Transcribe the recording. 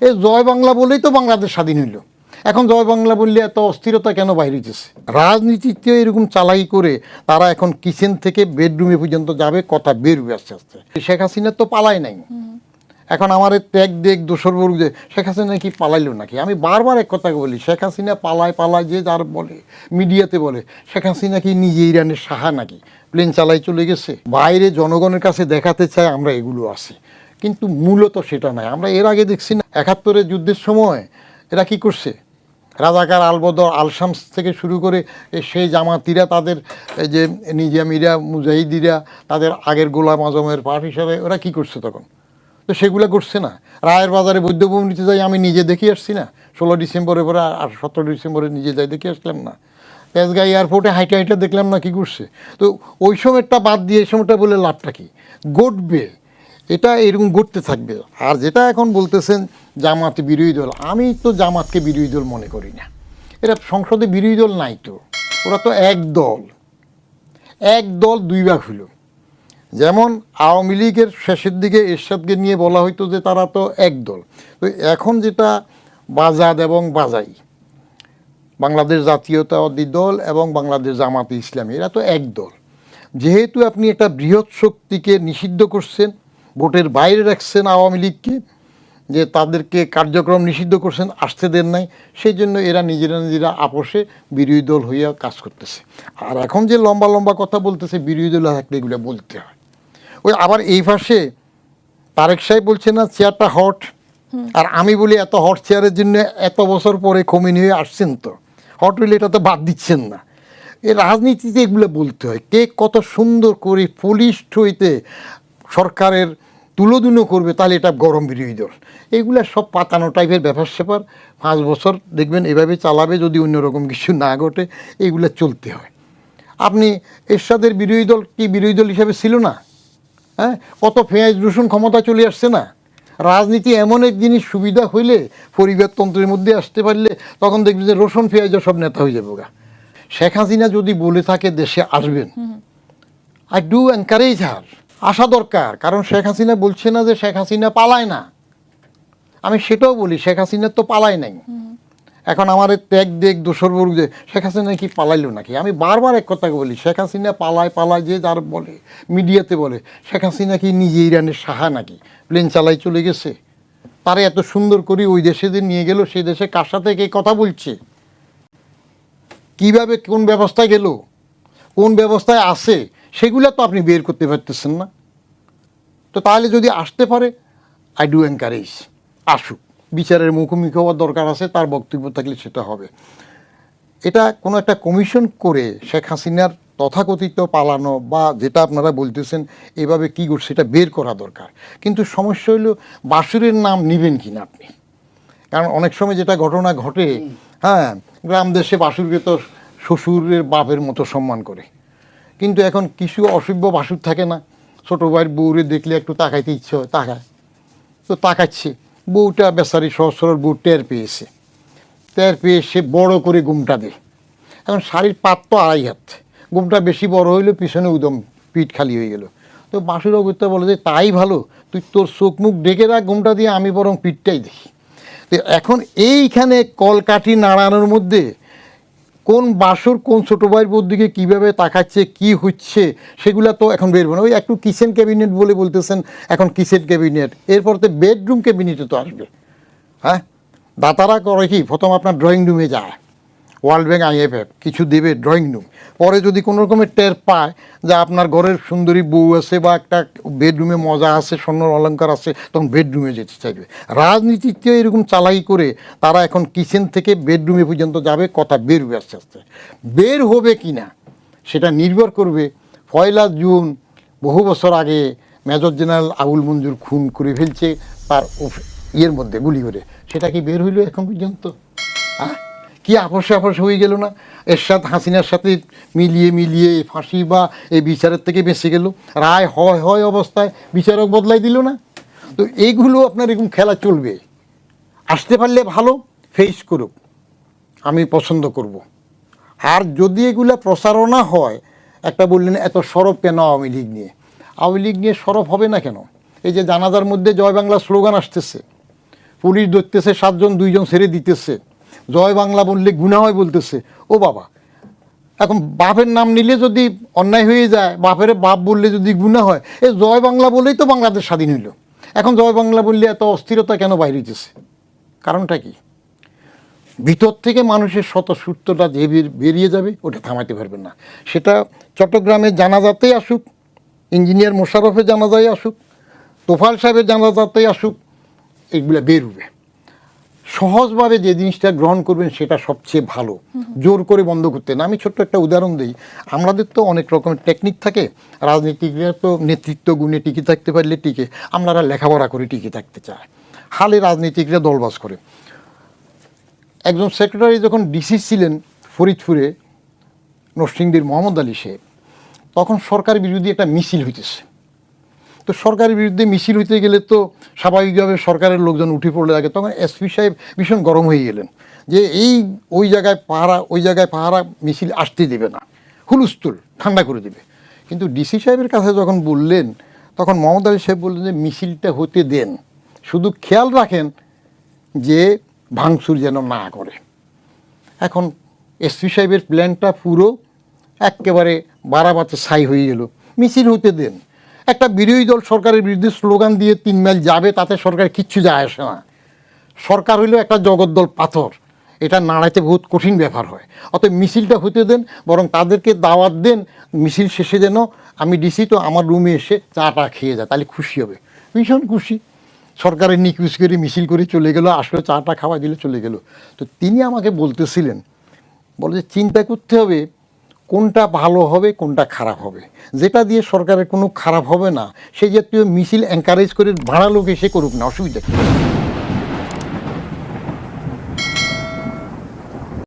এই জয় বাংলা বলেই তো বাংলাদেশ স্বাধীন হইল। এখন জয় বাংলা বললে এত অস্থিরতা কেন বাইরে হইতেছে? রাজনীতিতে এরকম চালাই করে তারা এখন কিচেন থেকে বেডরুমে পর্যন্ত যাবে, কথা বের হয়ে আস্তে আস্তে। শেখ হাসিনা তো পালাই নাই। এখন আমার ত্যাগ দেখ দোসর বলুক যে শেখ হাসিনা কি পালাইলো নাকি? আমি বারবার এক কথা বলি, শেখ হাসিনা পালায় যে যার বলে মিডিয়াতে বলে, শেখ হাসিনা কি নিজে ইরানের সাহা নাকি? প্লেন চালাই চলে গেছে, বাইরে জনগণের কাছে দেখাতে চায় আমরা এগুলো আছি, কিন্তু মূলত সেটা নাই। আমরা এর আগে দেখছি না ৭১-এর যুদ্ধের সময় এরা কি করছে? রাজাকার আলবদর আলশামস থেকে শুরু করে সেই জামাতিরা তাদের এই যে নিজামিরা মুজাহিদিরা তাদের আগের গোলাম আজমের পার্ট হিসাবে ওরা কি করছে তখন? তো সেগুলো করছে না। রায়ের বাজারে বৌদ্ধভূমিতে যাই আমি নিজে দেখে আসছি না, ১৬ ডিসেম্বরের পরে আর ১৭ ডিসেম্বরে নিজে যাই দেখে আসলাম না। তেজগাঁ এয়ারপোর্টে হাইটা দেখলাম না কি করছে? তো ওই সময়টা বাদ দিয়ে এই সময়টা বলে লাভটা কি? ঘটবে, এটা এরকম ঘটতে থাকবে। আর যেটা এখন বলতেছেন জামাত বিরোধী দল, আমি তো জামাতকে বিরোধী দল মনে করি না। এরা সংসদে বিরোধী দল নাই তো, ওরা তো এক দল দুই ভাগ হইল। যেমন আওয়ামী লীগের শেষের দিকে এরশাদকে নিয়ে বলা হইতো যে তারা তো এক দল। তো এখন যেটা বাজাদ এবং বাজাই, বাংলাদেশ জাতীয়তাবাদী দল এবং বাংলাদেশ জামাতে ইসলামী, এরা তো এক দল। যেহেতু আপনি একটা বৃহৎ শক্তিকে নিষিদ্ধ করছেন, ভোটের বাইরে রাখছেন আওয়ামী লীগকে, যে তাদেরকে কার্যক্রম নিষিদ্ধ করছেন, আসতে দেন নাই, সেই জন্য এরা নিজেরা আপোষে বিরোধী দল হইয়া কাজ করতেছে। আর এখন যে লম্বা কথা বলতেছে, বিরোধী দল থাকলে এগুলো বলতে হয়। ওই আবার এই পাশে তারেক সাহেব বলছে না চেয়ারটা হট, আর আমি বলি এত হট চেয়ারের জন্য এত বছর পরে খমিনি হয়ে আসছেন, তো হট হইলে এটা তো বাদ দিচ্ছেন না। এই রাজনীতিতে এগুলো বলতে হয়, কে কত সুন্দর করে পলিশড হইতে সরকারের তুলোধুনো করবে, তাহলে এটা গরম বিরোধী দল। এগুলো সব পাতানো টাইপের ব্যাপার স্যাপার। 5 বছর দেখবেন এভাবে চালাবে, যদি অন্যরকম কিছু না ঘটে এগুলো চলতে হয়। আপনি এরশাদের বিরোধী দল কি বিরোধী দল হিসাবে ছিল না? হ্যাঁ, কত পেঁয়াজ রসুন ক্ষমতা চলে আসছে না? রাজনীতি এমন এক জিনিস, সুবিধা হইলে পরিবারতন্ত্রের মধ্যে আসতে পারলে তখন দেখবে যে রসুন পেঁয়াজ সব নেতা হয়ে যাবে। শেখ হাসিনা যদি বলে থাকে দেশে আসবেন, আই ডু এনকারেজ হার, আসা দরকার। কারণ শেখ হাসিনা বলছে না যে শেখ হাসিনা পালায় না, আমি সেটাও বলি শেখ হাসিনা তো পালায় নাই। এখন আমার ত্যাগ দেখ দোসর বলুক যে শেখ হাসিনা কি পালাইলো নাকি? আমি বারবার এক কথা বলি, শেখ হাসিনা পালায় যে যার বলে মিডিয়াতে বলে, শেখ হাসিনা কি নিজে ইরানের সাহা নাকি? প্লেন চালাই চলে গেছে, তারে এত সুন্দর করে ওই দেশে যে নিয়ে গেল, সেই দেশে কার সাথে কে কথা বলছে, কিভাবে কোন ব্যবস্থায় গেল, কোন ব্যবস্থায় আসে, সেগুলো তো আপনি বের করতে পারতেছেন না। তো তাহলে যদি আসতে পারে, আই ডু এনকারেজ, আসুক, বিচারের মুখোমুখি হওয়ার দরকার আছে, তার বক্তব্য থাকলে সেটা হবে। এটা কোনো একটা কমিশন করে শেখ হাসিনার তথাকথিত পালানো বা যেটা আপনারা বলতেছেন এভাবে কী করছে সেটা বের করা দরকার। কিন্তু সমস্যা হলো বাসুরের নাম নেবেন কি না আপনি? কারণ অনেক সময় যেটা ঘটনা ঘটে, হ্যাঁ, গ্রাম দেশে বাসুরকে তো শ্বশুরের বাপের মতো সম্মান করে, কিন্তু এখন কিছু অসভ্য বাসুর থাকে না, ছোটো ভাইয়ের বউরে দেখলে একটু তাকাইতে ইচ্ছে হয়, তাকায়, তো তাকাচ্ছে, বউটা বেচারি সহজ সরল বউ টের পেয়ে সে বড় করে গুমটা দেয়। এখন শাড়ির পাত তো 2.5 হাত, গুমটা বেশি বড় হইলো, পিছনে উদম পিঠ খালি হয়ে গেল। তো বাসুর অগত্যা বলে যে তাই ভালো, তুই তোর চোখ মুখ ডেকে রাখ গুমটা দিয়ে, আমি বরং পিঠটাই দেখি। তো এখন এইখানে কলকাঠি নাড়ানোর মধ্যে কোন বাসুর কোন ছোটো ভাইয়ের বোর দিকে কীভাবে তাকাচ্ছে, কি হচ্ছে, সেগুলো তো এখন বেরবো না। ওই একটু কিচেন ক্যাবিনেট বলে বলতেছেন, এখন কিচেন ক্যাবিনেট, এরপর তো বেডরুম ক্যাবিনেটে তো আসবে। হ্যাঁ, দাতারা করে কি, প্রথম আপনার ড্রয়িং রুমে যায়, ওয়ার্ল্ড ব্যাংক IMF কিছু দেবে ড্রয়িং রুম, পরে যদি কোনো রকমের টের পায় যে আপনার ঘরের সুন্দরী বউ আছে বা একটা বেডরুমে মজা আছে, স্বর্ণ অলঙ্কার আছে, তখন বেডরুমে যেতে চাইবে। রাজনীতিতে এরকম চালাই করে তারা এখন কিচেন থেকে বেডরুমে পর্যন্ত যাবে, কথা বের হবে আস্তে আস্তে। বের হবে কি না সেটা নির্ভর করবে 1 জুন বহু বছর আগে মেজর জেনারেল আবুল মঞ্জুর খুন করে ফেলছে তার ইয়ের মধ্যে গুলি করে, সেটা কি বের হইল এখন পর্যন্ত? কি আপোষে হয়ে গেল না? এরশাদ হাসিনার সাথে মিলিয়ে ফাঁসি বা এই বিচারের থেকে বেঁচে গেল, রায় হয় অবস্থায় বিচারক বদলাই দিল না? তো এইগুলো আপনার এরকম খেলা চলবে। আসতে পারলে ভালো, ফেস করুক, আমি পছন্দ করব। আর যদি এগুলো প্রচারণা হয়, একটা বললেন এত সরব কেন আওয়ামী লীগ নিয়ে? আওয়ামী লীগ নিয়ে সরব হবে না কেন? এই যে জানাজার মধ্যে জয় বাংলা স্লোগান আসতেছে, পুলিশ ধরতেছে 7 জন, 2 জন ছেড়ে দিতেছে, জয় বাংলা বললে গুনাহ হয় বলতেছে। ও বাবা, এখন বাপের নাম নিলে যদি অন্যায় হয়ে যায়, বাপের বাপ বললে যদি গুনাহ হয়, এই জয় বাংলা বলেই তো বাংলাদেশ স্বাধীন হইল। এখন জয় বাংলা বললে এত অস্থিরতা কেন বাইরে হইতেছে? কারণটা কি? ভিতর থেকে মানুষের স্বতঃস্ফূর্তটা যে বেরিয়ে যাবে, ওটা থামাতে পারবেন না। সেটা চট্টগ্রামের জানাজাতেই আসুক, ইঞ্জিনিয়ার মোশাররফের জানাজায় আসুক, তোফাল সাহেবের জানাজাতেই আসুক, এগুলো বেরোবে। সহজভাবে যে জিনিসটা গ্রহণ করবেন সেটা সবচেয়ে ভালো, জোর করে বন্ধ করতে না। আমি ছোট্ট একটা উদাহরণ দিই। আমাদের তো অনেক রকমের টেকনিক থাকে, রাজনীতিকরা তো নেতৃত্ব গুণে টিকে থাকতে পারলে টিকে, আমরা লেখাপড়া করে টিকে থাকতে চাই, হালে রাজনীতিকরা দলবাজ করে। একজন সেক্রেটারি যখন ডিসি ছিলেন ফরিদপুরে, নরসিংদীর মোহাম্মদ আলী সাহেব, তখন সরকার বিরোধী একটা মিছিল হইতেছে। তো সরকারের বিরুদ্ধে মিছিল হইতে গেলে তো স্বাভাবিকভাবে সরকারের লোকজন উঠে পড়লে লাগে। তখন এসপি সাহেব ভীষণ গরম হয়ে গেলেন যে ওই জায়গায় পাহারা মিছিল আসতে দেবে না, হুলস্থুল ঠান্ডা করে দেবে। কিন্তু ডিসি সাহেবের কাছে যখন বললেন, তখন মোহাম্মদ আলী সাহেব বললেন যে মিছিলটা হতে দেন, শুধু খেয়াল রাখেন যে ভাঙচুর যেন না করে। এখন এসপি সাহেবের প্ল্যানটা পুরো একেবারে বাড়াবাতে ছাই হয়ে গেল। মিছিল হতে দেন। একটা বিরোধী দল সরকারের বিরুদ্ধে স্লোগান দিয়ে 3 মাইল যাবে, তাতে সরকার কিচ্ছু যায় আসে না। সরকার হইল একটা জগদ্দল পাথর, এটা নাড়াইতে বহুত কঠিন ব্যাপার হয়। অতএব মিছিলটা হতে দেন, বরং তাদেরকে দাওয়াত দেন মিছিল শেষে যেন আমি ডিসি তো আমার রুমে এসে চাটা খেয়ে যায়, তাহলে খুশি হবে। ভীষণ খুশি। সরকারের নিকুচ করে মিছিল করে চলে গেল, আসলে চাটা খাওয়া দিলে চলে গেল। তো তিনি আমাকে বলতেছিলেন, বলে যে চিন্তা করতে হবে কোনটা ভালো হবে, কোনটা খারাপ হবে। যেটা দিয়ে সরকারের কোনো খারাপ হবে না, সেই জাতীয় মিছিল এনকারেজ করে ভাড়া লোক এসে করুক না, অসুবিধা কী?